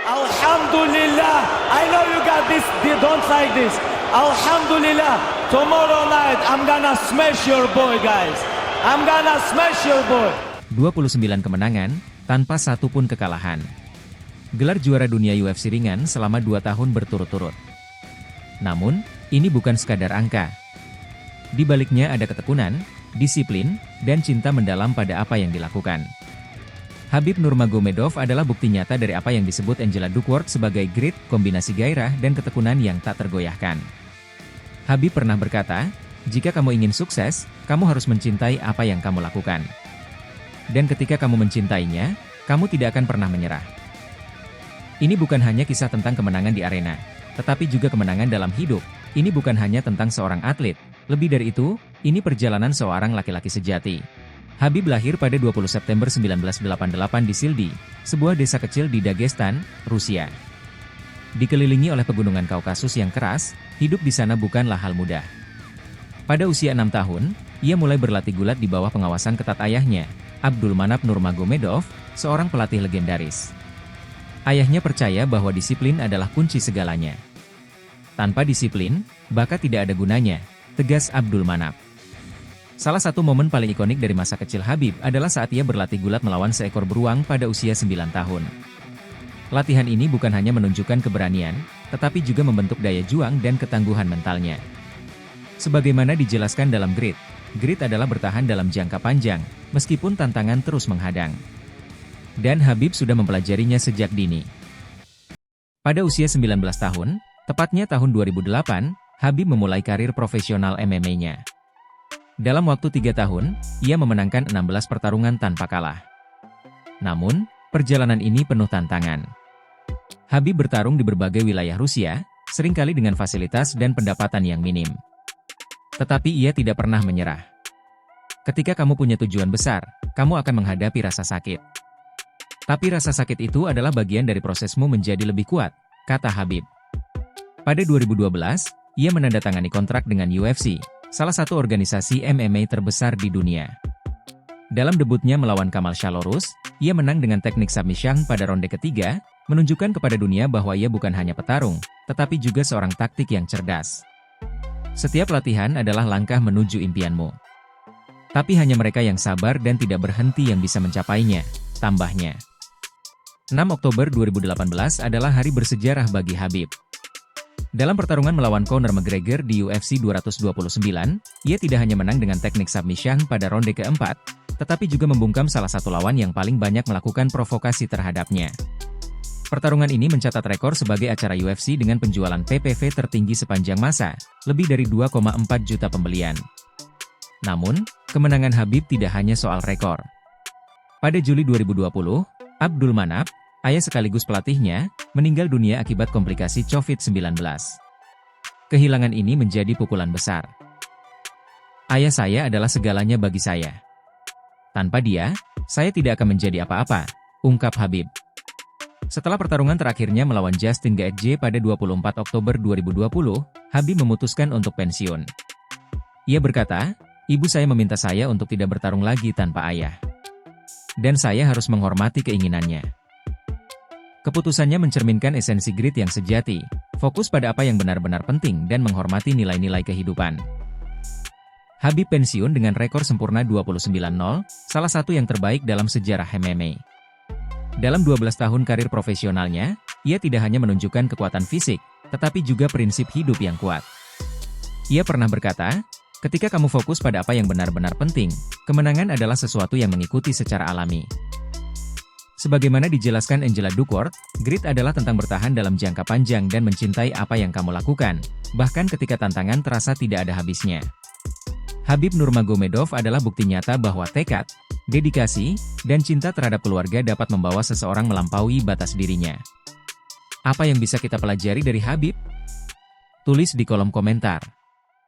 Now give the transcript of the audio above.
Alhamdulillah. I know you got this. Don't like this. Alhamdulillah. Tomorrow night I'm gonna smash your boy, guys. I'm gonna smash your boy. 29 kemenangan, tanpa satu pun kekalahan. Gelar juara dunia UFC ringan selama 2 tahun berturut-turut. Namun, ini bukan sekadar angka. Di baliknya ada ketekunan, disiplin, dan cinta mendalam pada apa yang dilakukan. Khabib Nurmagomedov adalah bukti nyata dari apa yang disebut Angela Duckworth sebagai grit, kombinasi gairah dan ketekunan yang tak tergoyahkan. Khabib pernah berkata, jika kamu ingin sukses, kamu harus mencintai apa yang kamu lakukan. Dan ketika kamu mencintainya, kamu tidak akan pernah menyerah. Ini bukan hanya kisah tentang kemenangan di arena, tetapi juga kemenangan dalam hidup. Ini bukan hanya tentang seorang atlet, lebih dari itu, ini perjalanan seorang laki-laki sejati. Khabib lahir pada 20 September 1988 di Sildi, sebuah desa kecil di Dagestan, Rusia. Dikelilingi oleh pegunungan Kaukasus yang keras, hidup di sana bukanlah hal mudah. Pada usia 6 tahun, ia mulai berlatih gulat di bawah pengawasan ketat ayahnya, Abdulmanap Nurmagomedov, seorang pelatih legendaris. Ayahnya percaya bahwa disiplin adalah kunci segalanya. Tanpa disiplin, bakat tidak ada gunanya, tegas Abdulmanap. Salah satu momen paling ikonik dari masa kecil Khabib adalah saat ia berlatih gulat melawan seekor beruang pada usia 9 tahun. Latihan ini bukan hanya menunjukkan keberanian, tetapi juga membentuk daya juang dan ketangguhan mentalnya. Sebagaimana dijelaskan dalam Grit, grit adalah bertahan dalam jangka panjang, meskipun tantangan terus menghadang. Dan Khabib sudah mempelajarinya sejak dini. Pada usia 19 tahun, tepatnya tahun 2008, Khabib memulai karir profesional MMA-nya. Dalam waktu 3 tahun, ia memenangkan 16 pertarungan tanpa kalah. Namun, perjalanan ini penuh tantangan. Khabib bertarung di berbagai wilayah Rusia, seringkali dengan fasilitas dan pendapatan yang minim. Tetapi ia tidak pernah menyerah. Ketika kamu punya tujuan besar, kamu akan menghadapi rasa sakit. Tapi rasa sakit itu adalah bagian dari prosesmu menjadi lebih kuat, kata Khabib. Pada 2012, ia menandatangani kontrak dengan UFC, salah satu organisasi MMA terbesar di dunia. Dalam debutnya melawan Kamal Shalorus, ia menang dengan teknik submission pada ronde ketiga, menunjukkan kepada dunia bahwa ia bukan hanya petarung, tetapi juga seorang taktik yang cerdas. Setiap latihan adalah langkah menuju impianmu. Tapi hanya mereka yang sabar dan tidak berhenti yang bisa mencapainya, tambahnya. 6 Oktober 2018 adalah hari bersejarah bagi Khabib. Dalam pertarungan melawan Conor McGregor di UFC 229, ia tidak hanya menang dengan teknik submission pada ronde keempat, tetapi juga membungkam salah satu lawan yang paling banyak melakukan provokasi terhadapnya. Pertarungan ini mencatat rekor sebagai acara UFC dengan penjualan PPV tertinggi sepanjang masa, lebih dari 2,4 juta pembelian. Namun, kemenangan Khabib tidak hanya soal rekor. Pada Juli 2020, Abdulmanap, ayah sekaligus pelatihnya, meninggal dunia akibat komplikasi COVID-19. Kehilangan ini menjadi pukulan besar. Ayah saya adalah segalanya bagi saya. Tanpa dia, saya tidak akan menjadi apa-apa, ungkap Khabib. Setelah pertarungan terakhirnya melawan Justin Gaethje pada 24 Oktober 2020, Khabib memutuskan untuk pensiun. Ia berkata, ibu saya meminta saya untuk tidak bertarung lagi tanpa ayah. Dan saya harus menghormati keinginannya. Keputusannya mencerminkan esensi grit yang sejati, fokus pada apa yang benar-benar penting dan menghormati nilai-nilai kehidupan. Khabib pensiun dengan rekor sempurna 29-0, salah satu yang terbaik dalam sejarah MMA. Dalam 12 tahun karir profesionalnya, ia tidak hanya menunjukkan kekuatan fisik, tetapi juga prinsip hidup yang kuat. Ia pernah berkata, ketika kamu fokus pada apa yang benar-benar penting, kemenangan adalah sesuatu yang mengikuti secara alami. Sebagaimana dijelaskan Angela Duckworth, grit adalah tentang bertahan dalam jangka panjang dan mencintai apa yang kamu lakukan, bahkan ketika tantangan terasa tidak ada habisnya. Khabib Nurmagomedov adalah bukti nyata bahwa tekad, dedikasi, dan cinta terhadap keluarga dapat membawa seseorang melampaui batas dirinya. Apa yang bisa kita pelajari dari Khabib? Tulis di kolom komentar.